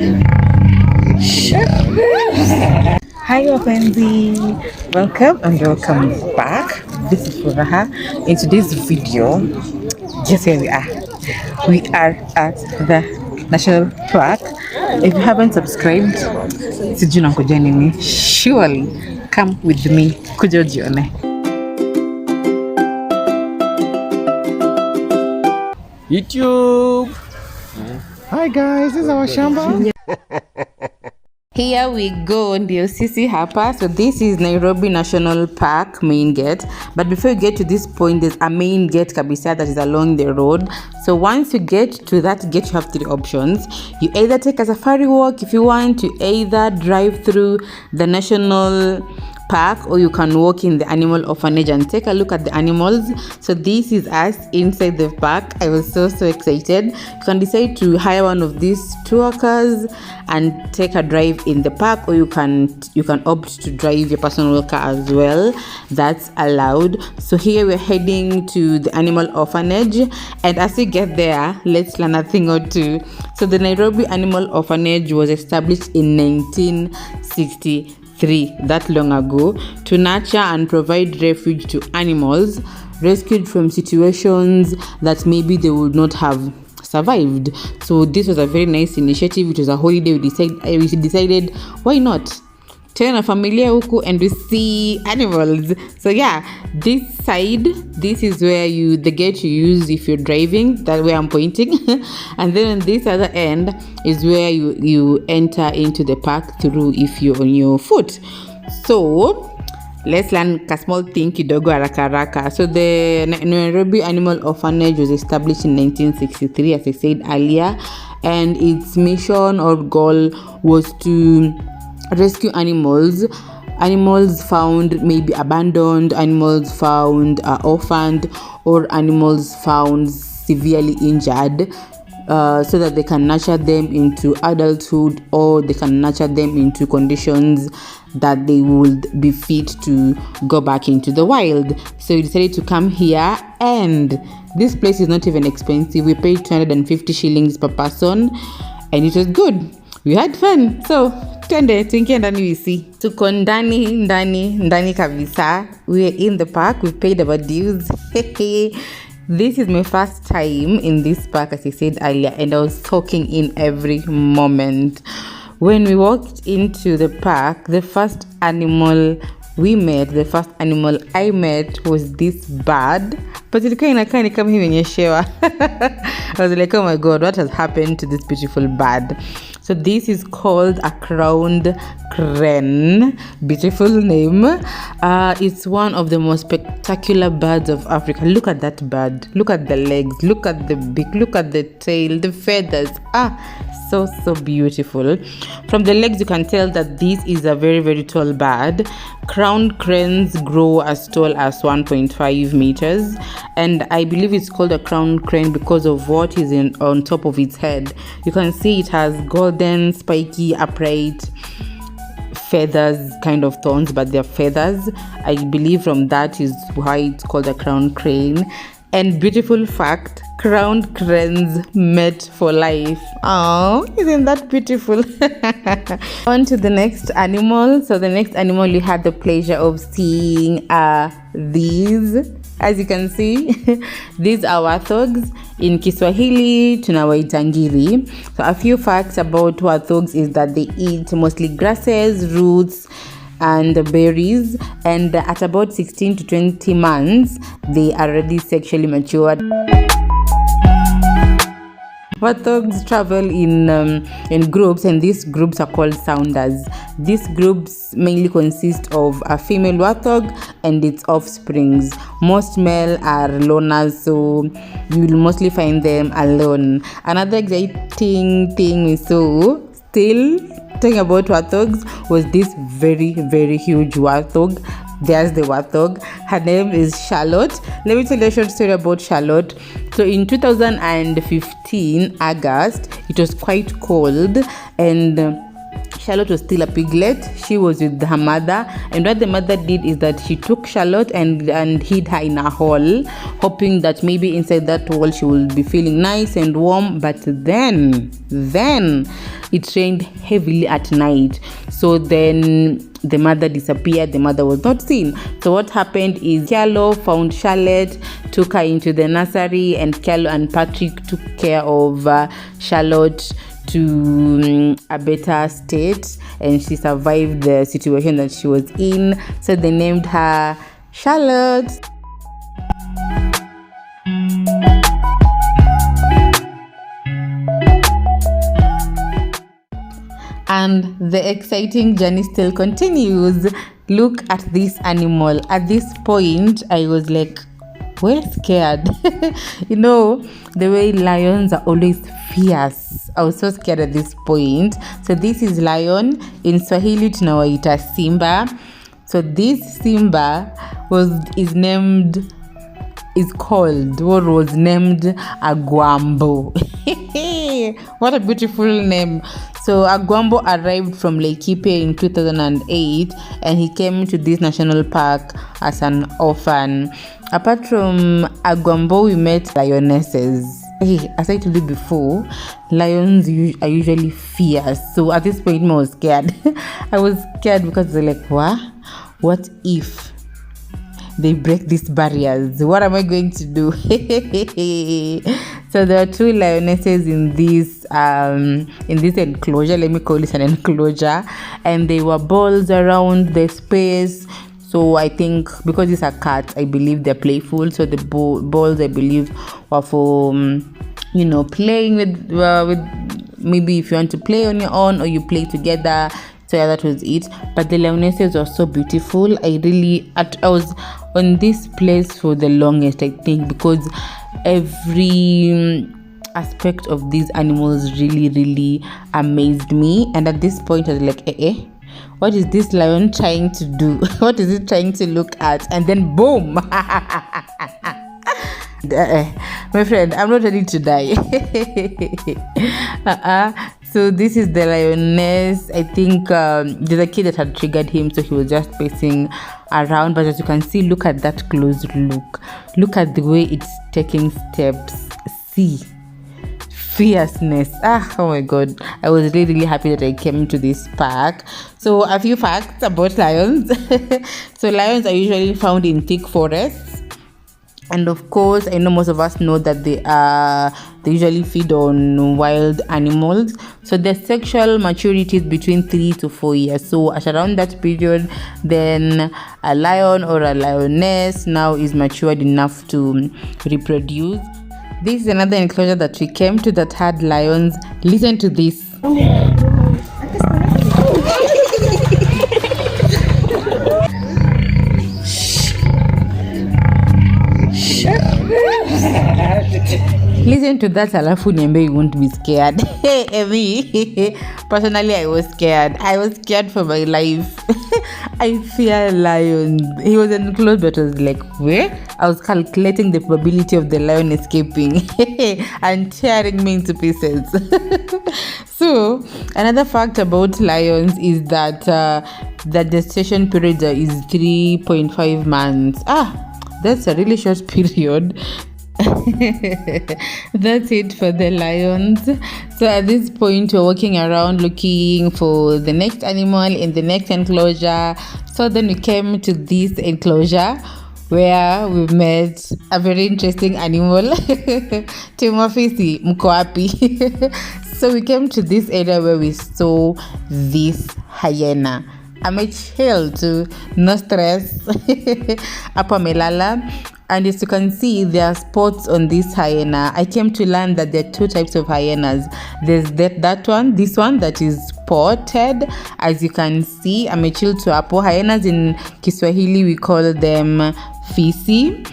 Hi wapenzi, welcome back. This is Furaha. In today's video, guess where we are? We are at the National Park. If you haven't subscribed, sijui nangoja nini, surely come with me, kuja ujione. YouTube. Hi guys, this is our shamba. Here we go, ndio sisi hapa. So this is Nairobi National Park main gate. But before you get to this point, there's a main gate kabisa that is along the road. So once you get to that gate, you have three options. You either take a safari walk if you want, you either drive through the national park, or you can walk in the animal orphanage and take a look at the animals. So this is us inside the park. I was so excited. You can decide to hire one of these tour cars and take a drive in the park, or you can opt to drive your personal car as well. That's allowed. So here we're heading to the animal orphanage, and as we get there, let's learn a thing or two. So the Nairobi Animal Orphanage was established in 1963, that long ago, to nurture and provide refuge to animals rescued from situations that maybe they would not have survived. So this was a very nice initiative. It was a holiday. We decided why not tena familia huku and we see animals. So yeah, this side, this is where the gate you use if you're driving, that way I'm pointing. And then on this other end is where you enter into the park through if you're on your foot. So let's learn a small thing kidogo haraka. So the Nairobi Animal Orphanage was established in 1963, as I said earlier, and its mission or goal was to rescue animals found maybe abandoned, animals found orphaned, or animals found severely injured, so that they can nurture them into adulthood, or they can nurture them into conditions that they would be fit to go back into the wild. So we decided to come here, and this place is not even expensive. We paid 250 shillings per person, and it was good. We had fun. So twende tuingie ndani we see. Tuko ndani kabisa. We are in the park. We paid our dues. This is my first time in this park, as I said earlier, and I was soaking in every moment. When we walked into the park, the first animal I met was this bird, but ilikuwa inakaa ni kama imenyeshewa. I was like, oh my god, what has happened to this beautiful bird? So this is called a crowned crane. Beautiful name. It's one of the most spectacular birds of Africa. Look at that bird. Look at the legs. Look at the beak. Look at the tail. The feathers. So beautiful. From the legs, you can tell that this is a very, very tall bird. Crowned cranes grow as tall as 1.5 meters, and I believe it's called a crowned crane because of what is on top of its head. You can see it has golden, spiky, upright feathers, kind of thorns, but they're feathers. I believe from that is why it's called a crowned crane. And beautiful fact, crowned cranes met for life. Oh, isn't that beautiful? On to the next animal. So the next animal you had the pleasure of seeing are these. As you can see, these are warthogs. In Kiswahili, tunawaita ngiri. So a few facts about warthogs is that they eat mostly grasses, roots, and berries, and at about 16 to 20 months, they are already sexually matured. Warthogs travel in groups, and these groups are called sounders. These groups mainly consist of a female warthog and its offsprings. Most male are loners, so you will mostly find them alone. Another exciting thing we saw, still talking about warthogs, was this very, very huge warthog. There's the warthog. Her name is Charlotte. Let me tell you a short story about Charlotte. So in 2015 August, it was quite cold, and Charlotte was still a piglet. She was with her mother, and what the mother did is that she took Charlotte and hid her in a hole, hoping that maybe inside that hole she will be feeling nice and warm. But then it rained heavily at night, so then the mother disappeared. The mother was not seen. So what happened is Carlo found Charlotte, took her into the nursery, and Carlo and Patrick took care of Charlotte to a better state, and she survived the situation that she was in. So they named her Charlotte. And the exciting journey still continues. Look at this animal. At this point, I was like, well, scared. You know, the way lions are always fierce. I was so scared at this point. So this is lion. In Swahili, tunawaita Simba. So this Simba was named Agwambo. What a beautiful name. So Agwambo arrived from Laikipia in 2008, and he came to this national park as an orphan. Apart from Agwambo, we met lionesses. Hey, as I told you before, lions are usually fierce. So at this point, I was scared. I was scared because they're like, what if they break these barriers? What am I going to do? So there are two lionesses in this enclosure. Let me call it an enclosure. And there were balls around the space. So I think because these are cats, I believe they're playful. So the balls, I believe, were for playing with maybe if you want to play on your own or you play together. So yeah, that was it. But the lionesses were so beautiful. I was on this place for the longest, I think, because every aspect of these animals really, really amazed me. And at this point, I was like, what is this lion trying to do? What is it trying to look at? And then boom! My friend, I'm not ready to die. So this is the lioness. I think there's a kid that had triggered him, so he was just pacing around. But as you can see, look at that close look. Look at the way it's taking steps. See, fierceness. Oh my god, I was really, really happy that I came to this park. So a few facts about lions. So lions are usually found in thick forests. And of course, I know most of us know that they usually feed on wild animals. So their sexual maturity is between 3 to 4 years. So at around that period, then a lion or a lioness now is matured enough to reproduce. This is another enclosure that we came to that had lions. Listen to this. Listen to that, alafu niambe you won't be scared. Me, personally, I was scared. I was scared for my life. I fear lions. He was enclosed, but I was like, where? I was calculating the probability of the lion escaping and tearing me into pieces. So, another fact about lions is that the gestation period is 3.5 months. That's a really short period. That's it for the lions. So at this point, we're walking around looking for the next animal in the next enclosure. So then we came to this enclosure where we met a very interesting animal. Timofisi, mko wapi? So we came to this area where we saw this hyena. Amechilled to no stress. Hapa melala. And as you can see, there are spots on this hyena. I came to learn that there are two types of hyenas. There's this one that is spotted. As you can see, amechilled to hapo. Hyenas in Kiswahili, we call them fisi.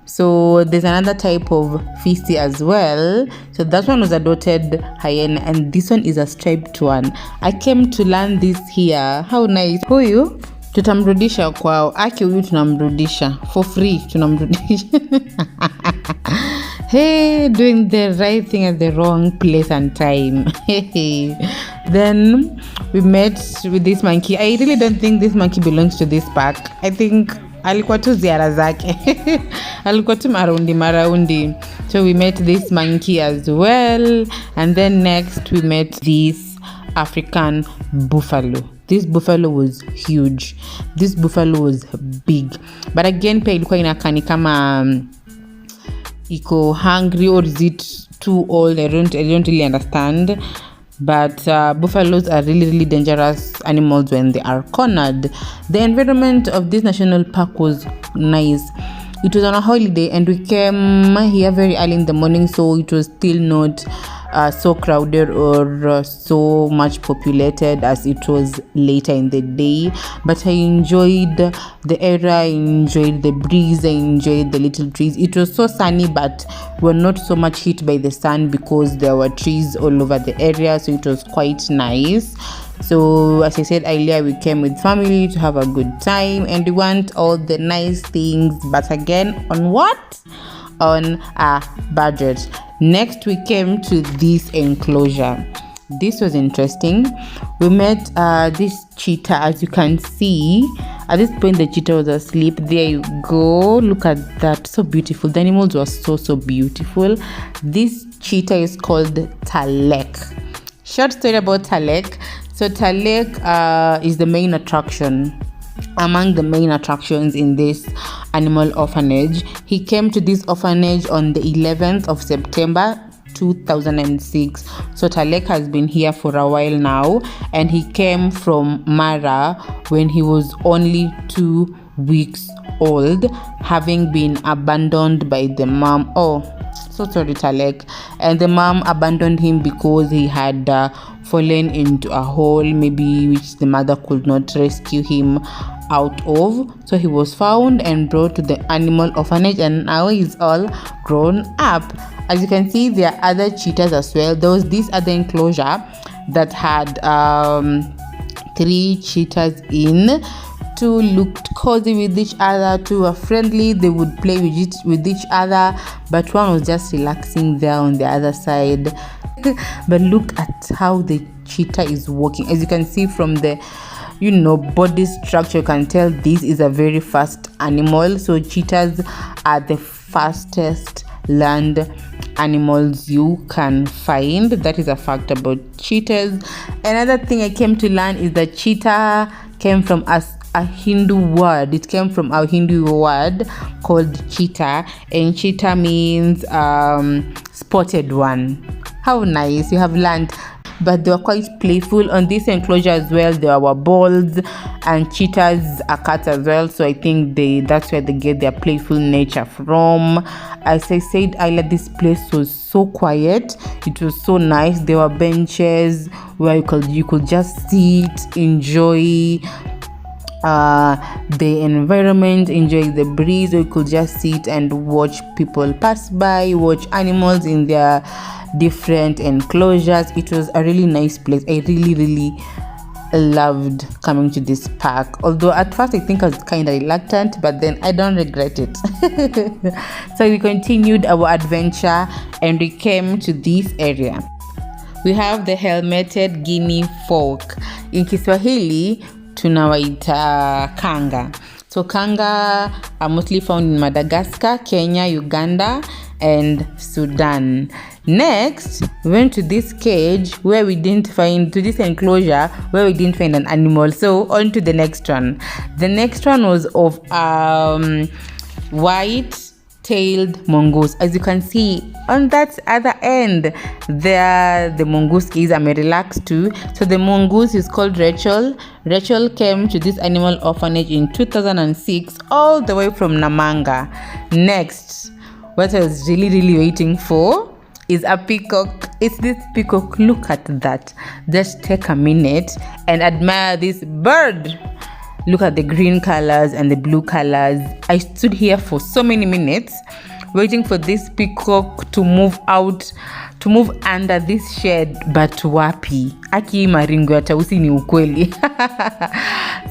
So there's another type of fisi as well. So that one was a dotted hyena, and this one is a striped one. I came to learn this here. How nice. Huyu tutamrudisha kwao. Aki huyu tunamrudisha for free, tunamrudisha. Hey, doing the right thing at the wrong place and time. Then we met with this monkey. I really don't think this monkey belongs to this park. I think alikuwa tu ziara zake. Alikuwa tu maraundi. So we met this monkey as well. And then next we met this African buffalo. This buffalo was huge. This buffalo was big. But again, pia ilikuwa inakani kama iko hungry, or is it too old? I don't really understand. But buffaloes are really dangerous animals when they are cornered. The environment of this national park was nice. It was on a holiday and we came here very early in the morning, so it was still not so crowded or so much populated as it was later in the day. But I enjoyed the area, I enjoyed the breeze, I enjoyed the little trees. It was so sunny, but we're not so much hit by the sun because there were trees all over the area, so it was quite nice. So as I said earlier, we came with family to have a good time and we want all the nice things, but again, on what? On a budget. Next, we came to this enclosure. This was interesting. We met this cheetah. As you can see, at this point the cheetah was asleep. There you go. Look at that, so beautiful. The animals were so beautiful. This cheetah is called Talek. Short story about Talek. So Talek is the main attraction, among the main attractions in this animal orphanage. He came to this orphanage on the 11th of September 2006. So Talek has been here for a while now, and he came from Mara when he was only 2 weeks old, having been abandoned by the mom. Oh, so sorry, Talek. And the mom abandoned him because he had fallen into a hole, maybe which the mother could not rescue him out of. So he was found and brought to the animal orphanage, and now he's all grown up. As you can see, there are other cheetahs as well. There was this other enclosure that had 3 cheetahs in. 2 looked cozy with each other, 2 were friendly, they would play with each other, but one was just relaxing there on the other side. But look at how the cheetah is walking. As you can see from the body structure, you can tell this is a very fast animal. So cheetahs are the fastest land animals you can find. That is a fact about cheetahs. Another thing I came to learn is that cheetah came from a Hindu word. It came from a Hindu word called cheetah, and cheetah means spotted one. How nice, you have learned. But they were quite playful. On this enclosure as well, there were balls, and cheetahs are cats as well, so I think that's where they get their playful nature from. As I said earlier, this place was so quiet. It was so nice. There were benches where you could just sit, enjoy the environment, enjoy the breeze, or you could just sit and watch people pass by, watch animals in their different enclosures. It was a really nice place. I really loved coming to this park, although at first I think I was kind of reluctant, but then I don't regret it. So we continued our adventure and we came to this area. We have the helmeted guinea folk. In Kiswahili tunawaita kanga. So kanga are mostly found in Madagascar, Kenya, Uganda, and Sudan. Next, we went to this cage where we didn't find, to this enclosure where we didn't find an animal. So on to the next one. The next one was of white-tailed mongoose. As you can see on that other end, there the mongoose is relaxed too. So the mongoose is called Rachel. Rachel came to this animal orphanage in 2006, all the way from Namanga. Next, what I was really waiting for is a peacock. It's this peacock. Look at that. Just take a minute and admire this bird. Look at the green colors and the blue colors. I stood here for so many minutes waiting for this peacock to move out, to move under this shed, but wapi, aki maringo ya tausi ni ukweli.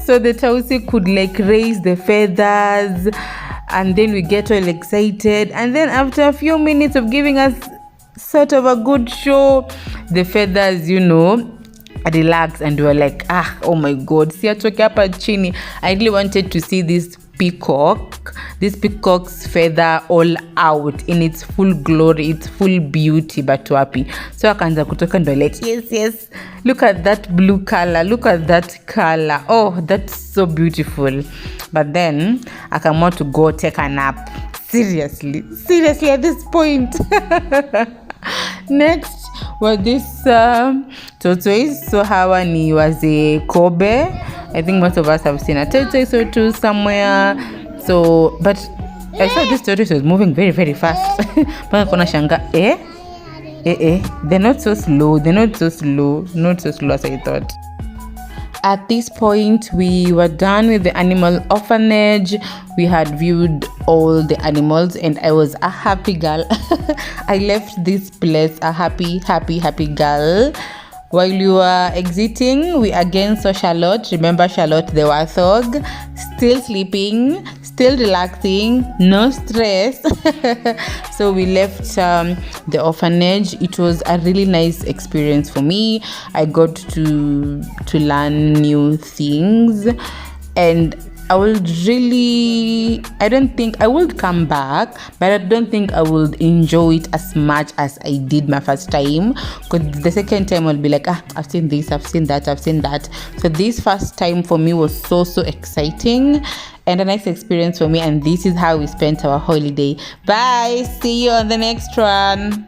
So the tausi could raise the feathers, and then we get all excited, and then after a few minutes of giving us sort of a good show, the feathers relax, and we were like, oh my god, si atoke hapa chini. I really wanted to see this peacock's feather all out in its full glory, its full beauty, but wapi. So akaanza kutoka, ndo like, yes, look at that blue color, look at that color, oh, that's so beautiful. But then akaamua to go take a nap. Seriously at this point. Next were this tortoise. So hawa ni waze Kobe. I think most of us have seen a tortoise or two somewhere. So, but I saw this tortoise was moving very, very fast. But kona shanga, they're not so slow as I thought. At this point, we were done with the animal orphanage. We had viewed all the animals, and I was a happy girl. I left this place a happy girl. While we were exiting, we again saw Charlotte. Remember Charlotte, the warthog, still sleeping, still relaxing, no stress. So we left the orphanage. It was a really nice experience for me. I got to learn new things, and I don't think I would come back, but I don't think I would enjoy it as much as I did my first time, because the second time I'll be like, I've seen this, I've seen that. So this first time for me was so exciting and a nice experience for me, and this is how we spent our holiday. Bye, see you on the next one.